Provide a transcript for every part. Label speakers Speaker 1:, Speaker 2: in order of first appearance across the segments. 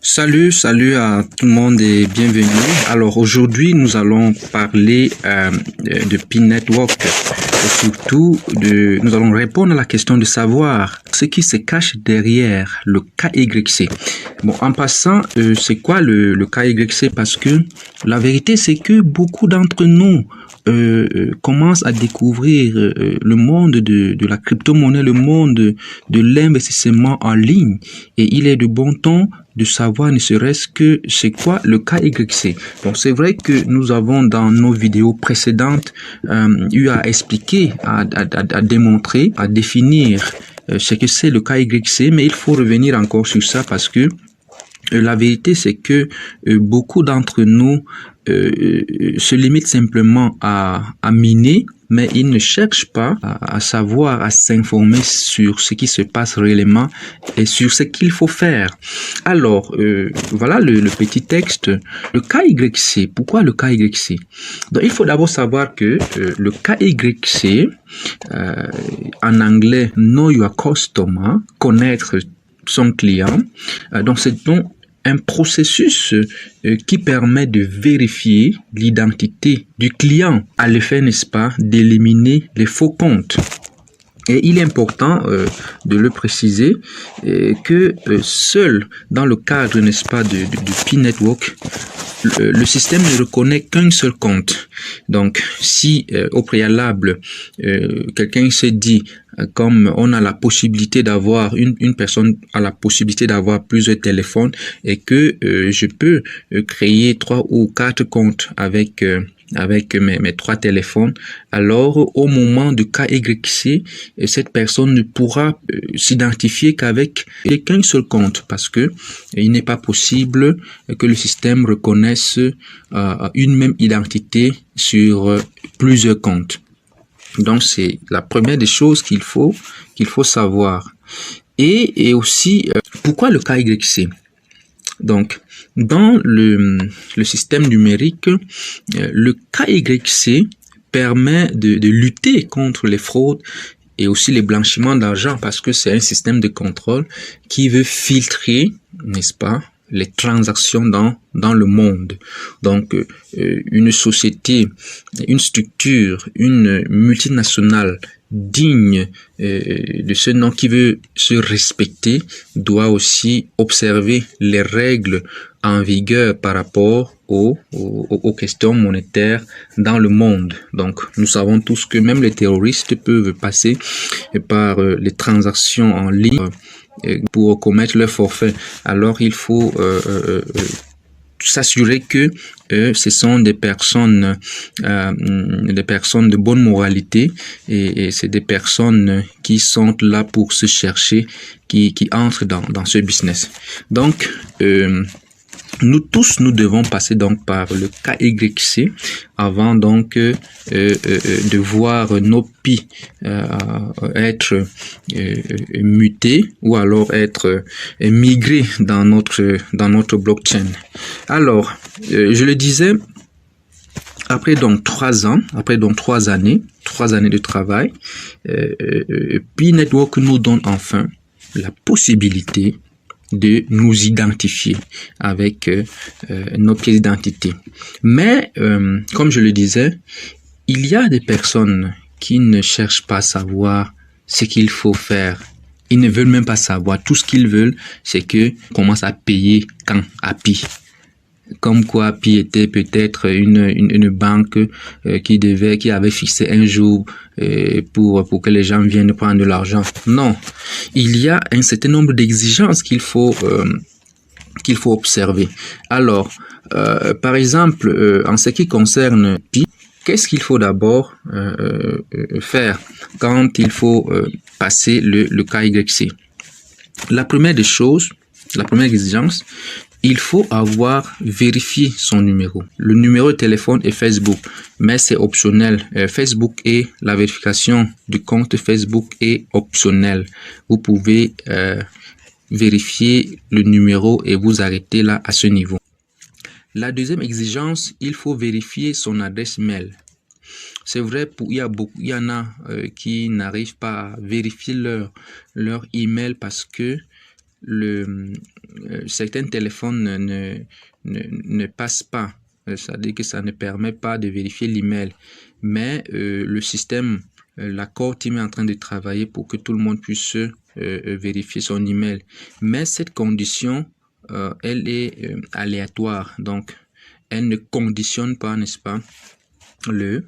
Speaker 1: Salut à tout le monde et bienvenue. Alors aujourd'hui, nous allons parler de Pi Network et surtout nous allons répondre à la question de savoir ce qui se cache derrière le KYC. Bon, en passant, c'est quoi le KYC? Parce que la vérité, c'est que beaucoup d'entre nous commencent à découvrir le monde de la crypto-monnaie, le monde de l'investissement en ligne. Et il est de bon ton de savoir ne serait-ce que c'est quoi le KYC. Donc c'est vrai que nous avons dans nos vidéos précédentes eu à expliquer, à démontrer, à définir ce que c'est le KYC, mais il faut revenir encore sur ça parce que la vérité, c'est que beaucoup d'entre nous se limitent simplement à miner, mais ils ne cherchent pas à savoir, à s'informer sur ce qui se passe réellement et sur ce qu'il faut faire. Alors, voilà le petit texte. Le KYC, pourquoi le KYC? Donc, il faut d'abord savoir que le KYC, en anglais, Know Your Customer, connaître son client, donc c'est donc un processus qui permet de vérifier l'identité du client à l'effet, n'est-ce pas, d'éliminer les faux comptes. Et il est important de le préciser que seul dans le cadre, n'est-ce pas, de Pi Network, le système ne reconnaît qu'un seul compte. Donc, si au préalable, quelqu'un se dit, comme on a la possibilité d'avoir, une personne a la possibilité d'avoir plusieurs téléphones et que je peux créer 3 ou 4 comptes avec mes 3 téléphones, alors au moment de KYC, cette personne ne pourra s'identifier qu'avec qu'un seul compte parce que il n'est pas possible que le système reconnaisse une même identité sur plusieurs comptes. Donc c'est la première des choses qu'il faut savoir. Et aussi, pourquoi le KYC? Donc, dans le système numérique, le KYC permet de lutter contre les fraudes et aussi les blanchiments d'argent parce que c'est un système de contrôle qui veut filtrer, n'est-ce pas, les transactions dans le monde. Donc, une société, une structure, une multinationale digne de ce nom qui veut se respecter doit aussi observer les règles en vigueur par rapport aux questions monétaires dans le monde. Donc, nous savons tous que même les terroristes peuvent passer par les transactions en ligne pour commettre leur forfait. Alors, il faut s'assurer que ce sont des personnes de bonne moralité et c'est des personnes qui sont là pour se chercher, qui entrent dans ce business. Donc, nous tous, nous devons passer donc par le KYC avant donc de voir nos Pi être mutés ou alors être migrés dans notre blockchain. Alors, je le disais, après donc 3 années de travail, Pi Network nous donne enfin la possibilité de nous identifier avec nos pièces d'identité. Mais, comme je le disais, il y a des personnes qui ne cherchent pas à savoir ce qu'il faut faire. Ils ne veulent même pas savoir. Tout ce qu'ils veulent, c'est que commence à payer quand à Pi. Comme quoi Pi était peut-être une banque qui avait fixé un jour pour que les gens viennent prendre de l'argent. Non, il y a un certain nombre d'exigences qu'il faut observer. Alors, par exemple, en ce qui concerne Pi, qu'est-ce qu'il faut d'abord faire quand il faut passer le KYC? La première exigence, il faut avoir vérifié son numéro. Le numéro de téléphone est Facebook, mais c'est optionnel. Facebook et la vérification du compte Facebook est optionnel. Vous pouvez vérifier le numéro et vous arrêter là à ce niveau. La deuxième exigence, il faut vérifier son adresse mail. C'est vrai, il y en a qui n'arrivent pas à vérifier leur email parce que certains téléphones ne passent pas. C'est-à-dire que ça ne permet pas de vérifier l'email. Mais le système, la core team est en train de travailler pour que tout le monde puisse vérifier son email. Mais cette condition, elle est aléatoire. Donc, elle ne conditionne pas, n'est-ce pas, le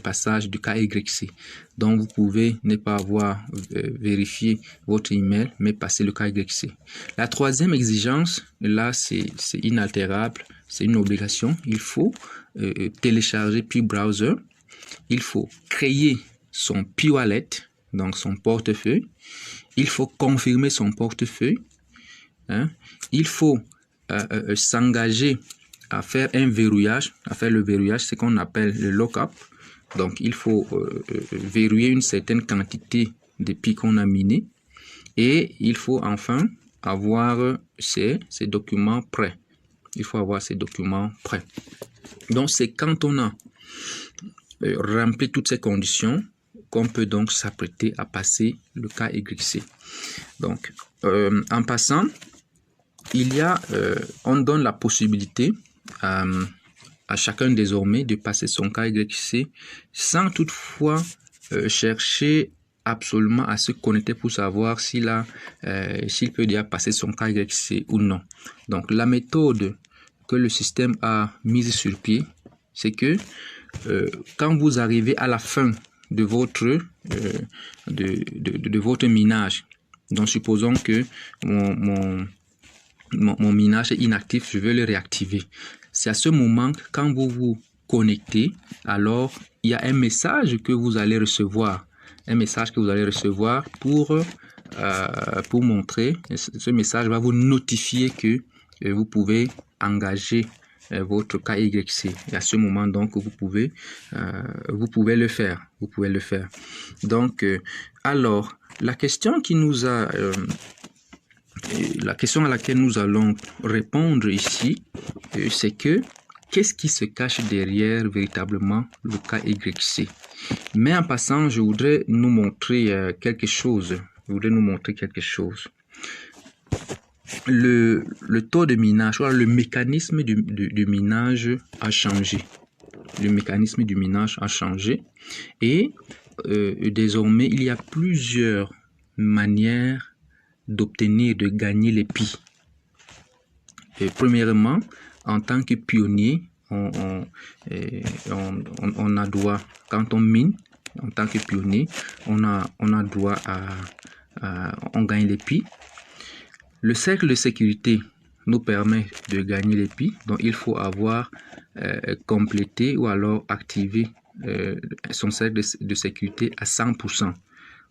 Speaker 1: passage du KYC. Donc, vous pouvez ne pas avoir vérifié votre email, mais passer le KYC. La troisième exigence, là, c'est inaltérable, c'est une obligation. Il faut télécharger Pi-Browser. Il faut créer son Pi-Wallet, donc son portefeuille. Il faut confirmer son portefeuille. Hein? Il faut s'engager à faire un verrouillage, à faire le verrouillage, c'est ce qu'on appelle le lock-up. Donc, il faut verrouiller une certaine quantité de pi qu'on a miné. Et il faut enfin avoir ces documents prêts. Il faut avoir ces documents prêts. Donc, c'est quand on a rempli toutes ces conditions qu'on peut donc s'apprêter à passer le KYC. Donc, en passant, il y a, on donne la possibilité à chacun désormais de passer son KYC sans toutefois chercher absolument à se connecter pour savoir s'il peut déjà passer son KYC ou non. Donc la méthode que le système a mise sur pied, c'est que quand vous arrivez à la fin de votre votre minage, donc supposons que mon minage est inactif, je veux le réactiver. C'est à ce moment, quand vous vous connectez, alors il y a un message que vous allez recevoir. Un message que vous allez recevoir pour montrer, ce message va vous notifier que vous pouvez engager votre KYC. Et à ce moment, donc, vous pouvez le faire. Vous pouvez le faire. Donc, alors, la question qui nous a... la question à laquelle nous allons répondre ici, c'est que qu'est-ce qui se cache derrière véritablement le KYC? Mais en passant, je voudrais nous montrer quelque chose. Le taux de minage, le mécanisme du minage a changé. Le mécanisme du minage a changé et désormais, il y a plusieurs manières d'obtenir, de gagner les pi. Premièrement, en tant que pionnier, on a droit, quand on mine, en tant que pionnier, on a droit on gagne les pi. Le cercle de sécurité nous permet de gagner les pi, donc il faut avoir complété ou alors activé son cercle de sécurité à 100%.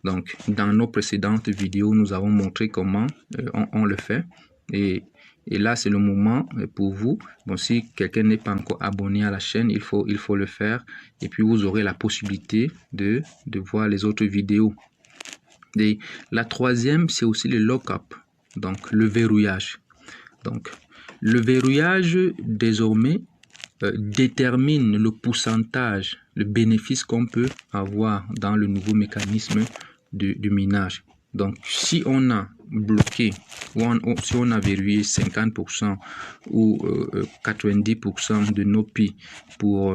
Speaker 1: Donc, dans nos précédentes vidéos, nous avons montré comment on le fait. Et là, c'est le moment pour vous. Bon, si quelqu'un n'est pas encore abonné à la chaîne, il faut le faire. Et puis, vous aurez la possibilité de voir les autres vidéos. Et la troisième, c'est aussi le lock-up, donc le verrouillage. Donc, le verrouillage, désormais, détermine le pourcentage, le bénéfice qu'on peut avoir dans le nouveau mécanisme du minage. Donc, si on a bloqué, si on a verrouillé 50% ou 90% de nos pi pour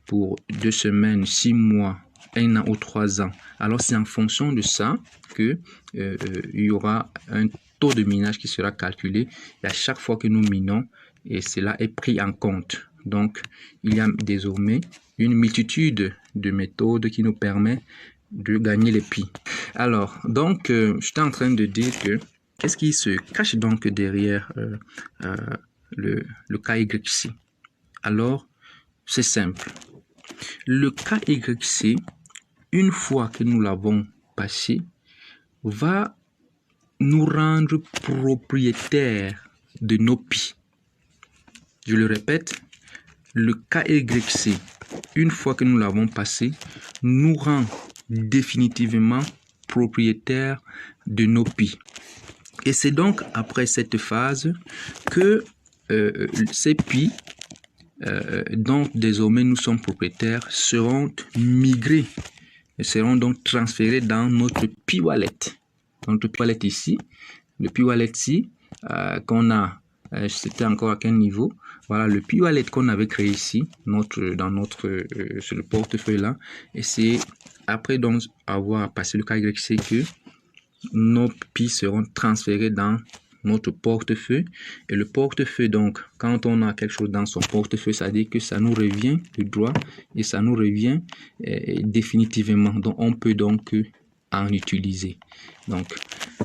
Speaker 1: 2 semaines, 6 mois, 1 an ou 3 ans, alors c'est en fonction de ça que il y aura un taux de minage qui sera calculé et à chaque fois que nous minons, et cela est pris en compte. Donc, il y a désormais une multitude de méthodes qui nous permettent de gagner les pi. Alors, donc, j'étais en train de dire que qu'est-ce qui se cache donc derrière le KYC? Alors, c'est simple. Le KYC, une fois que nous l'avons passé, va nous rendre propriétaires de nos pi. Je le répète, le KYC, une fois que nous l'avons passé, nous rend définitivement propriétaires de nos pi. Et c'est donc après cette phase que ces pi dont désormais nous sommes propriétaires seront migrés et seront donc transférés dans notre Pi-Wallet. Notre Pi-Wallet ici, le P-Wallet-ci qu'on a, c'était encore à quel niveau? Voilà, le P-Wallet qu'on avait créé ici, sur le portefeuille là, et c'est après donc avoir passé le KYC que nos Pi seront transférés dans notre portefeuille. Et le portefeuille, donc, quand on a quelque chose dans son portefeuille, ça dit que ça nous revient de droit et ça nous revient définitivement. Donc, on peut donc en utiliser. Donc,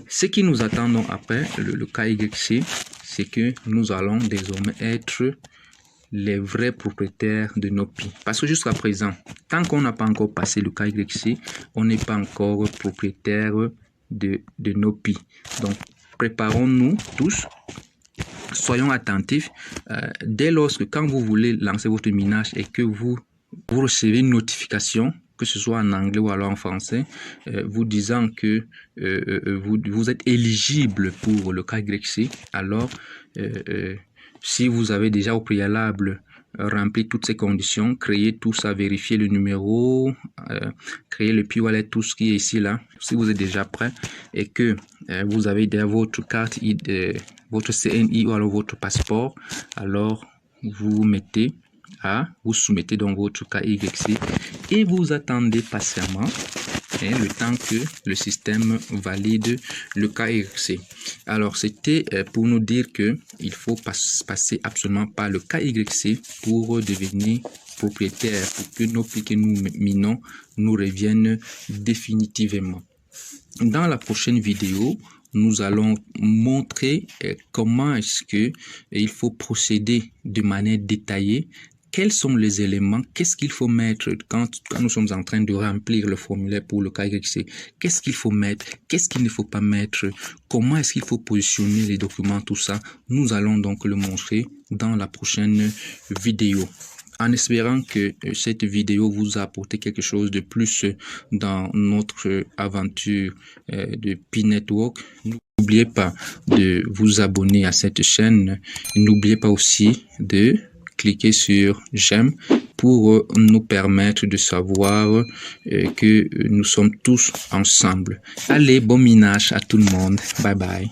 Speaker 1: ce qui nous attend donc après le KYC, c'est que nous allons désormais être les vrais propriétaires de nos Pi. Parce que jusqu'à présent, tant qu'on n'a pas encore passé le KYC, on n'est pas encore propriétaire de nos Pi. Donc, préparons-nous tous, soyons attentifs. Dès lorsque, quand vous voulez lancer votre minage et que vous recevez une notification, que ce soit en anglais ou alors en français, vous disant que vous êtes éligible pour le KYC, alors si vous avez déjà au préalable rempli toutes ces conditions, créer tout ça, vérifier le numéro, créer le P-Wallet, tout ce qui est ici là, si vous êtes déjà prêt et que vous avez déjà votre carte, votre CNI ou alors votre passeport, alors vous soumettez donc votre KYC et vous attendez patiemment le temps que le système valide le KYC. Alors, c'était pour nous dire que il faut passer absolument par le KYC pour devenir propriétaire, pour que nos Pi que nous minons nous reviennent définitivement. Dans la prochaine vidéo, nous allons montrer comment est-ce que il faut procéder de manière détaillée. Quels sont les éléments? Qu'est-ce qu'il faut mettre quand nous sommes en train de remplir le formulaire pour le KYC? Qu'est-ce qu'il faut mettre? Qu'est-ce qu'il ne faut pas mettre? Comment est-ce qu'il faut positionner les documents? Tout ça, nous allons donc le montrer dans la prochaine vidéo. En espérant que cette vidéo vous a apporté quelque chose de plus dans notre aventure de Pi Network. N'oubliez pas de vous abonner à cette chaîne. N'oubliez pas aussi de cliquez sur j'aime pour nous permettre de savoir que nous sommes tous ensemble. Allez, bon minage à tout le monde. Bye bye.